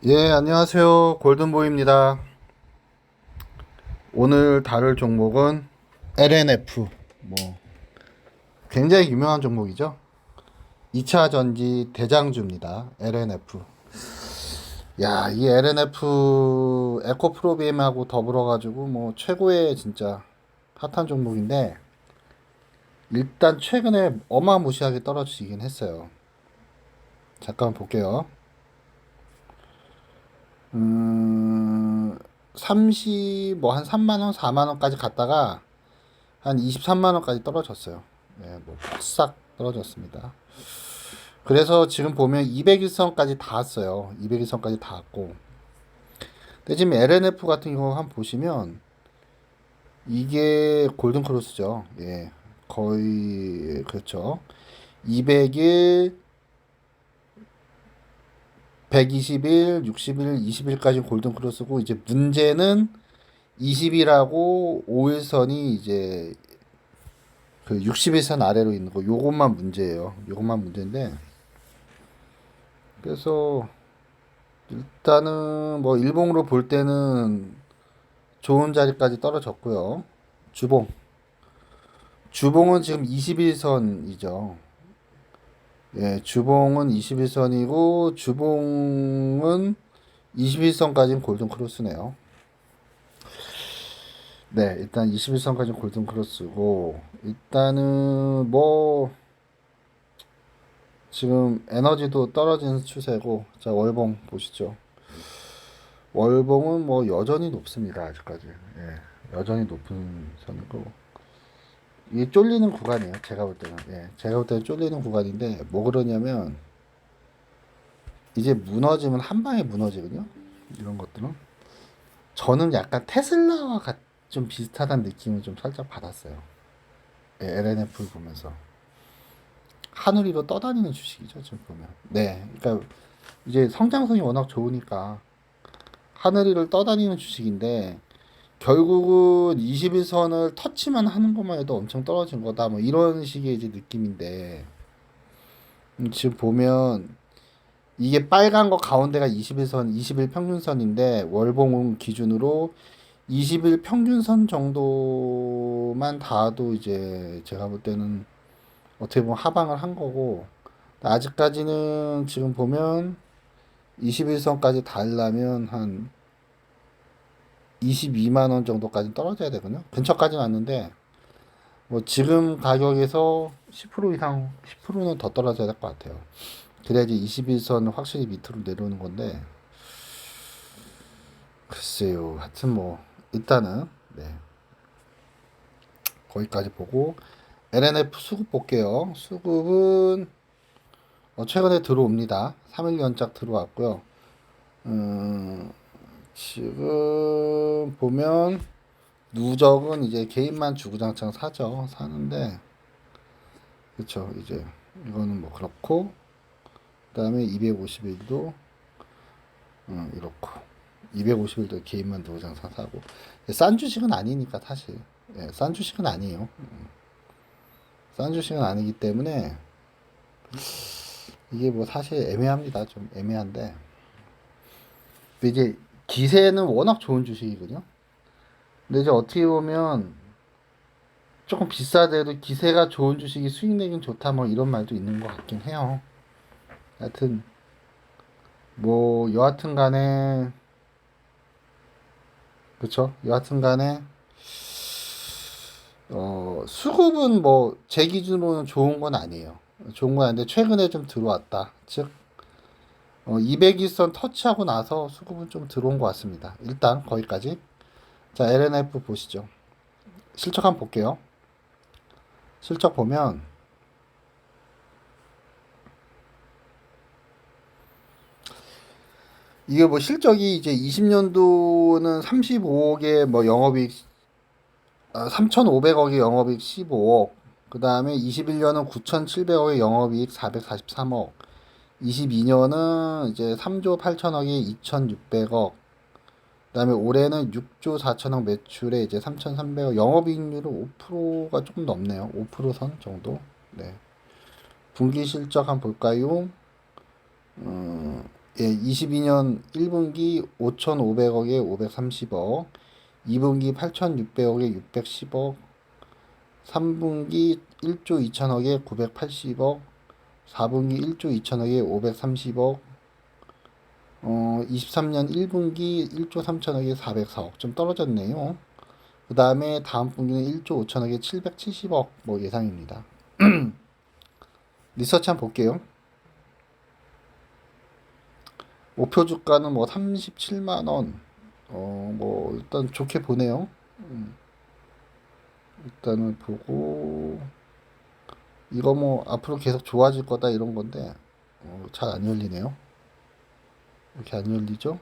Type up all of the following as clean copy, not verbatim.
예, 안녕하세요. 골든보이입니다. 오늘 다룰 종목은 LNF. 뭐, 굉장히 유명한 종목이죠. 2차 전지 대장주입니다. LNF. 야, 이 LNF 에코프로비엠하고 더불어가지고 뭐 최고의 진짜 핫한 종목인데, 일단 최근에 어마무시하게 떨어지긴 했어요. 잠깐 볼게요. 30, 한 3만원, 4만원까지 갔다가 한 23만 원까지 떨어졌어요. 네, 뭐 싹 떨어졌습니다. 그래서 지금 보면 200일선까지 닿았어요. 200일선까지 닿았고. 근데 지금 LNF 같은 경우 한번 보시면 이게 골든 크로스죠. 예. 거의 그렇죠. 200일, 120일, 60일, 20일까지 골든 크로스고 이제 문제는 20일하고 5일선이 이제 그 60일선 아래로 있는 거 요것만 문제예요. 요것만 문제인데 그래서 일단은 뭐 일봉으로 볼 때는 좋은 자리까지 떨어졌고요. 주봉. 주봉은 지금 21선이죠. 예, 주봉은 21선이고 주봉은 21선까지는 골든 크로스네요. 네, 일단 21선까지는 골든 크로스고 일단은 뭐 지금 에너지도 떨어지는 추세고 자, 월봉 보시죠. 월봉은 뭐 여전히 높습니다. 아직까지. 예, 여전히 높은 선이고 이게 쫄리는 구간이에요. 제가 볼 때는. 예, 제가 볼 때는 쫄리는 구간인데 뭐 그러냐면 이제 무너지면 한 방에 무너지거든요. 이런 것들은 저는 약간 테슬라와 좀 비슷하다는 느낌을 좀 살짝 받았어요. 예, LNF를 보면서 하늘 위로 떠다니는 주식이죠. 지금 보면. 네, 그러니까 이제 성장성이 워낙 좋으니까 하늘 위를 떠다니는 주식인데 결국은 21선을 터치만 하는 것만 해도 엄청 떨어진 거다. 뭐 이런 식의 이제 느낌인데 지금 보면 이게 빨간 거 가운데가 21선, 20일 평균선인데 월봉 기준으로 20일 평균선 정도만 닿아도 이제 제가 볼 때는 어떻게 보면 하방을 한 거고 아직까지는 지금 보면 21선까지 닿으려면 한 22만 원 정도까지 떨어져야 되거든요. 근처까지는 왔는데 뭐 지금 가격에서 10% 이상 10%는 더 떨어져야 될 것 같아요. 그래야지 21선 확실히 밑으로 내려오는 건데 글쎄요. 하여튼 뭐 일단은 네. 거기까지 보고 LNF 수급 볼게요. 수급은 최근에 들어옵니다. 3일 연작 들어왔고요. 음, 지금 보면 누적은 이제 개인만 주구장창 사죠. 사는데 그쵸 이제 이거는 뭐 그렇고 그다음에 250일도 이렇고 250일도 개인만 주구장창 사고 싼 주식은 아니니까 사실 예, 싼 주식은 아니에요. 싼 주식은 아니기 때문에 이게 뭐 사실 애매합니다. 좀 애매한데 근데 이제 기세는 워낙 좋은 주식이거든요. 근데 이제 어떻게 보면 조금 비싸더라도 기세가 좋은 주식이 수익 내긴 좋다 뭐 이런 말도 있는 것 같긴 해요. 하여튼 뭐 여하튼 간에 그쵸? 여하튼 간에 수급은 뭐 제 기준으로는 좋은 건 아니에요. 좋은 건 아닌데 최근에 좀 들어왔다. 즉 200일선 터치하고 나서 수급은 좀 들어온 것 같습니다. 일단 거기까지. 자, LNF 보시죠. 실적 한번 볼게요. 실적 보면 이게 뭐 실적이 이제 20년도는 35억의 뭐 영업이익 3,500억의 영업이익 15억 그 다음에 21년은 9,700억의 영업이익 443억 22년은 이제 3조 8천억에 2,600억 그다음에 올해는 6조 4천억 매출에 이제 3,300억 영업이익률은 5%가 조금 넘네요. 5%선 정도. 네. 분기 실적 한번 볼까요? 예, 22년 1분기 5,500억에 530억, 2분기 8,600억에 610억, 3분기 1조 2천억에 980억, 4분기 1조 2천억에 530억, 23년 1분기 1조 3천억에 404억, 좀 떨어졌네요. 그 다음에 다음 분기는 1조 5천억에 770억 뭐 예상입니다. 리서치 한번 볼게요. 목표 주가는 뭐 37만 원. 뭐 일단 좋게 보네요. 일단은 보고 이거 뭐 앞으로 계속 좋아질 거다 이런 건데 잘 안 열리네요. 이렇게 안 열리죠?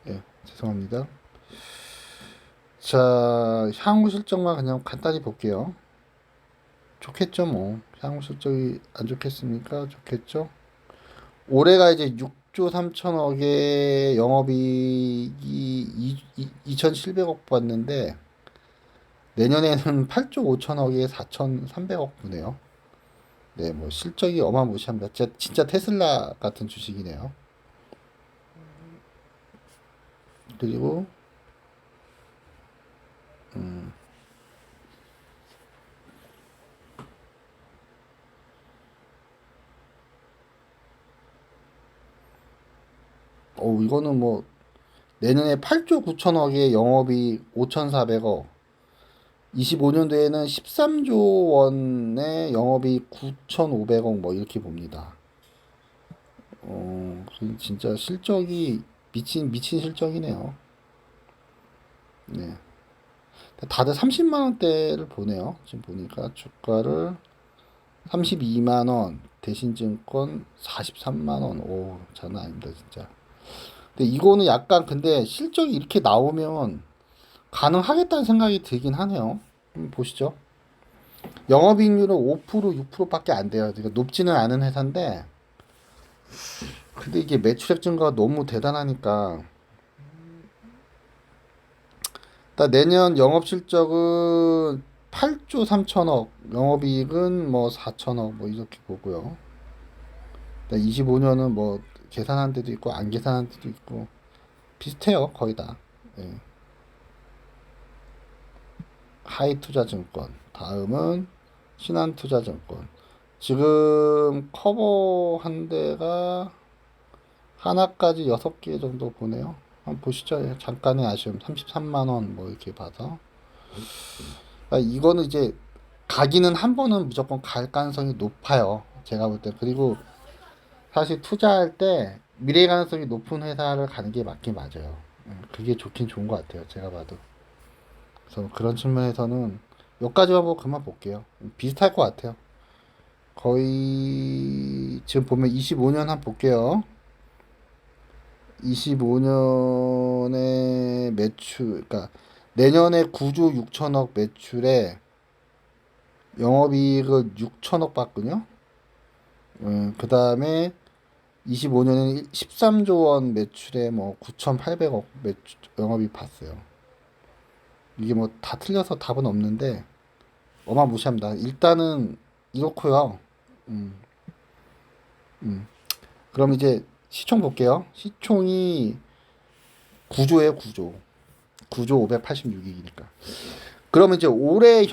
예, 죄송합니다. 자, 향후 실적만 그냥 간단히 볼게요. 좋겠죠, 뭐. 향후 실적이 안 좋겠습니까? 좋겠죠? 올해가 이제 6조 3천억의 영업이익이 2,700억 받는데 내년에는 8조 5천억에 4,300억 부네요. 네, 뭐 실적이 어마무시합니다. 진짜 테슬라 같은 주식이네요. 그리고 이거는 뭐 내년에 8조 9천억의 영업이 5,400억, 25년도에는 13조 원의 영업이 9,500억 뭐 이렇게 봅니다. 진짜 실적이 미친 실적이네요. 네. 다들 30만 원대를 보네요. 지금 보니까 주가를 32만 원, 대신증권 43만 원. 오, 장난 아닙니다, 진짜. 근데 이거는 약간 근데 실적이 이렇게 나오면 가능하겠다는 생각이 들긴 하네요. 보시죠. 영업이익률은 5%, 6%밖에 안 돼요. 그러니까 높지는 않은 회사인데, 근데 이게 매출액 증가가 너무 대단하니까, 일단 내년 영업 실적은 8조 3천억, 영업이익은 뭐 4천억, 뭐 이렇게 보고요. 25년은 뭐 계산한 데도 있고, 안 계산한 데도 있고, 비슷해요, 거의 다. 예. 하이투자증권. 다음은 신한투자증권. 지금 커버한 데가 하나까지 6개 정도 보네요. 한번 보시죠. 예, 잠깐의 아쉬움. 33만 원 뭐 이렇게 봐서. 이거는 이제 가기는 한 번은 무조건 갈 가능성이 높아요. 제가 볼 때. 그리고 사실 투자할 때 미래 가능성이 높은 회사를 가는 게 맞긴 맞아요. 그게 좋긴 좋은 것 같아요. 제가 봐도. 그래서 그런 측면에서는 여기까지만 보고 그만 볼게요. 비슷할 것 같아요. 거의 지금 보면 25년 한 볼게요. 25년에 매출, 그러니까 내년에 9조 6천억 매출에 영업이익을 6천억 받거든요. 그 다음에 25년에는 13조 원 매출에 뭐 9,800억 매출 영업이익 봤어요. 이게 뭐 다 틀려서 답은 없는데 어마무시합니다. 일단은 이렇고요. 음, 음. 그럼 이제 시총 볼게요. 시총이 9조에 9조. 9조 586억이니까. 그러면 이제 올해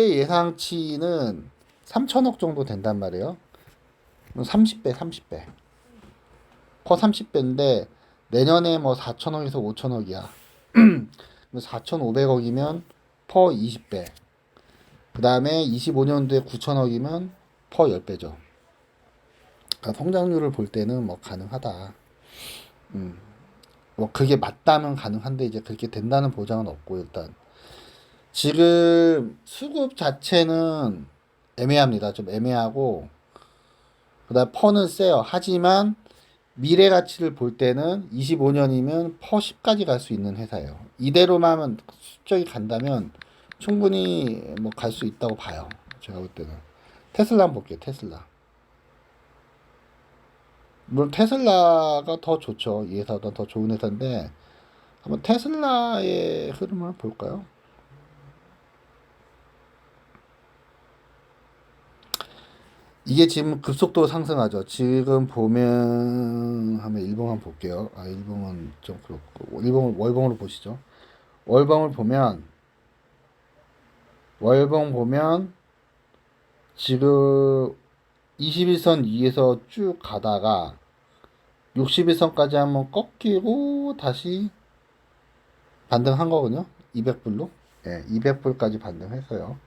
예상치는 3천억 정도 된단 말이에요. 30배, 30배. 퍼 30배인데 내년에 뭐 4천억에서 5천억이야. 4,500억이면 퍼 20배. 그 다음에 25년도에 9천억이면 퍼 10배죠. 그러니까 성장률을 볼 때는 뭐 가능하다. 뭐 그게 맞다면 가능한데 이제 그렇게 된다는 보장은 없고 일단 지금 수급 자체는 애매합니다. 좀 애매하고 그다음 퍼는 세요. 하지만 미래 가치를 볼 때는 25년이면 퍼 10까지 갈 수 있는 회사예요. 이대로만 수적이 간다면 충분히 뭐 갈 수 있다고 봐요. 제가 볼 때는 테슬라 한번 볼게요. 테슬라. 물론 테슬라가 더 좋죠. 이 회사보다 더 좋은 회사인데 한번 테슬라의 흐름을 볼까요? 이게 지금 급속도로 상승하죠. 지금 보면 한번 일봉 볼게요. 아, 일봉은 좀 그렇고 일봉 월봉으로 보시죠. 월봉을 보면 월봉 보면 지금 21선 위에서 쭉 가다가 61선까지 한번 꺾이고 다시 반등한 거거든요. 200불로. 예, 200불까지 반등했어요.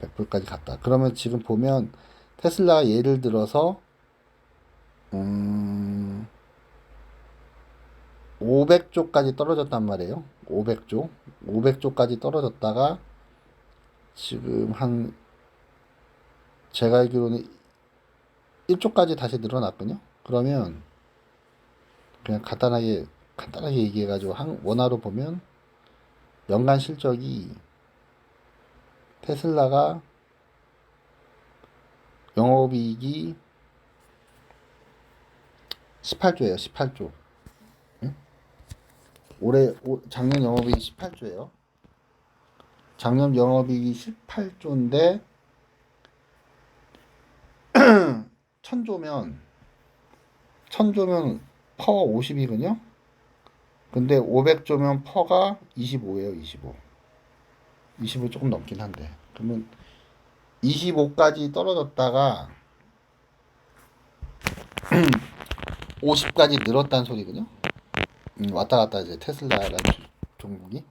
100불까지 갔다. 그러면 지금 보면 테슬라가 예를 들어서 500조까지 떨어졌단 말이에요. 500조. 500조까지 떨어졌다가 지금 한 제가 알기로는 1조까지 다시 늘어났거든요. 그러면 그냥 간단하게 얘기해가지고 원화로 보면 연간 실적이 테슬라가 영업이익이 18조예요. 18조. 작년 영업이익이 18조예요. 작년 영업이익이 18조인데 1000조면 퍼 50이거든요. 근데 500조면 퍼가 25예요. 25. 25 조금 넘긴 한데. 그러면 25까지 떨어졌다가 50까지 늘었다는 소리거든요. 왔다 갔다 이제 테슬라가 종목이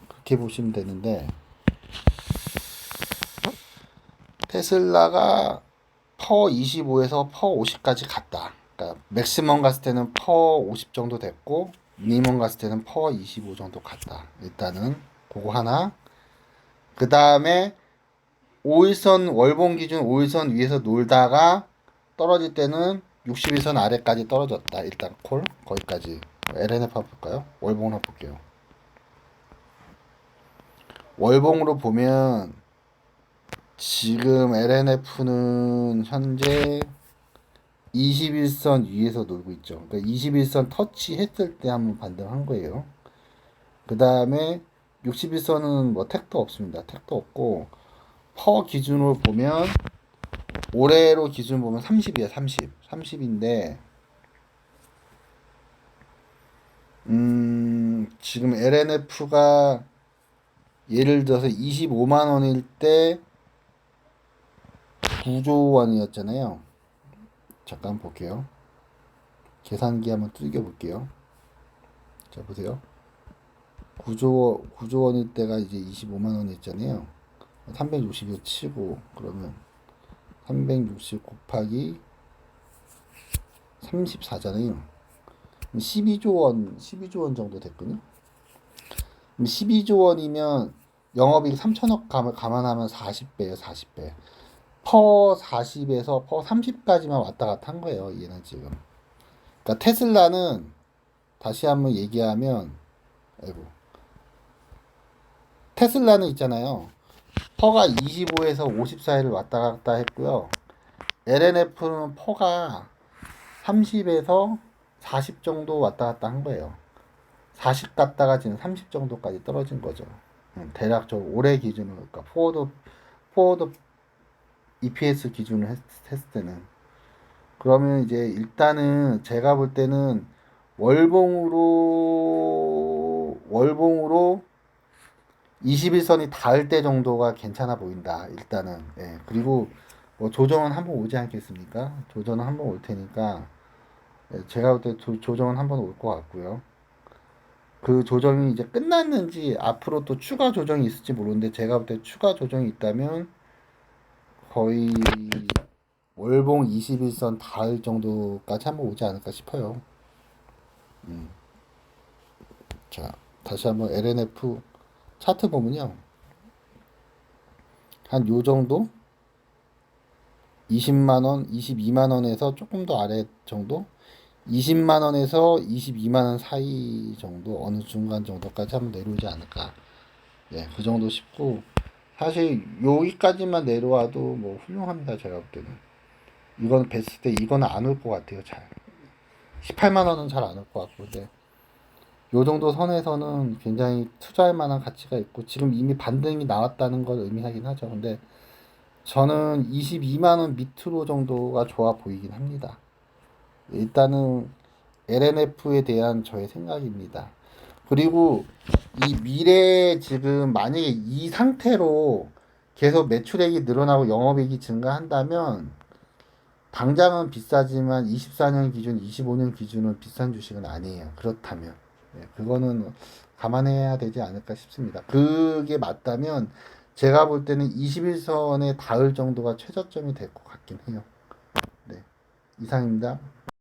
그렇게 보시면 되는데 테슬라가 퍼 25에서 퍼 50까지 갔다. 그러니까 맥시멈 갔을 때는 퍼 50 정도 됐고 미니멈 갔을 때는 퍼 25 정도 갔다. 일단은 그거 하나. 그 다음에 5일선 월봉 기준 5일선 위에서 놀다가 떨어질 때는 61선 아래까지 떨어졌다. 일단 콜 거기까지. LNF 한번 볼까요? 월봉을 한번 볼게요. 월봉으로 보면 지금 LNF는 현재 21선 위에서 놀고 있죠. 그러니까 21선 터치했을 때 한번 반등한 거예요. 그 다음에 61선은 뭐 택도 없습니다. 택도 없고 퍼 기준으로 보면 올해로 기준 보면 30이야. 30인데 지금 LNF가 예를 들어서 25만 원일 때 9조 원이었잖아요. 잠깐 볼게요. 계산기 한번 두겨 볼게요. 자, 보세요. 9조 원일 때가 이제 25만 원이었잖아요. 360을 치고 그러면 360 곱하기 34잖아요. 12조 원 정도 됐거든요. 12조 원이면 영업이익 3천억 감안하면 40배예요, 40배. 퍼 40에서 퍼 30까지만 왔다 갔다 한 거예요, 얘는 지금. 그러니까 테슬라는 다시 한번 얘기하면, 아이고. 테슬라는 있잖아요. 퍼가 25에서 50 사이를 왔다 갔다 했고요. LNF는 퍼가 30에서 40 정도 왔다 갔다 한 거예요. 40 갔다가 지금 30 정도까지 떨어진 거죠. 대략적으로 올해 기준으로, 그러니까 포워드 EPS 기준으로 했을 때는. 그러면 이제 일단은 제가 볼 때는 월봉으로 21선이 닿을 때 정도가 괜찮아 보인다. 일단은. 예. 그리고 뭐 조정은 한번 오지 않겠습니까? 조정은 한번 올 테니까 예, 제가 볼 때 조정은 한번 올 것 같고요. 그 조정이 이제 끝났는지 앞으로 또 추가 조정이 있을지 모르는데 제가 볼 때 추가 조정이 있다면 거의 월봉 21선 닿을 정도까지 한번 오지 않을까 싶어요. 자, 다시 한번 LNF 차트 보면요. 한 요 정도? 20만원, 22만원에서 조금 더 아래 정도? 20만원에서 22만원 사이 정도, 어느 중간 정도까지 한번 내려오지 않을까. 예, 그 정도 싶고, 사실 여기까지만 내려와도 뭐 훌륭합니다. 제가 볼 때는. 이거는 뵀을 때 이거는 안 올 것 같아요. 잘. 18만원은 잘 안 올 것 같고, 근데 요 정도 선에서는 굉장히 투자할 만한 가치가 있고, 지금 이미 반등이 나왔다는 걸 의미하긴 하죠. 근데 저는 22만 원 밑으로 정도가 좋아 보이긴 합니다. 일단은 LNF에 대한 저의 생각입니다. 그리고 이 미래에 지금 만약에 이 상태로 계속 매출액이 늘어나고 영업이익이 증가한다면 당장은 비싸지만 24년 기준, 25년 기준은 비싼 주식은 아니에요. 그렇다면 그거는 감안해야 되지 않을까 싶습니다. 그게 맞다면 제가 볼 때는 21선에 닿을 정도가 최저점이 될 것 같긴 해요. 네, 이상입니다.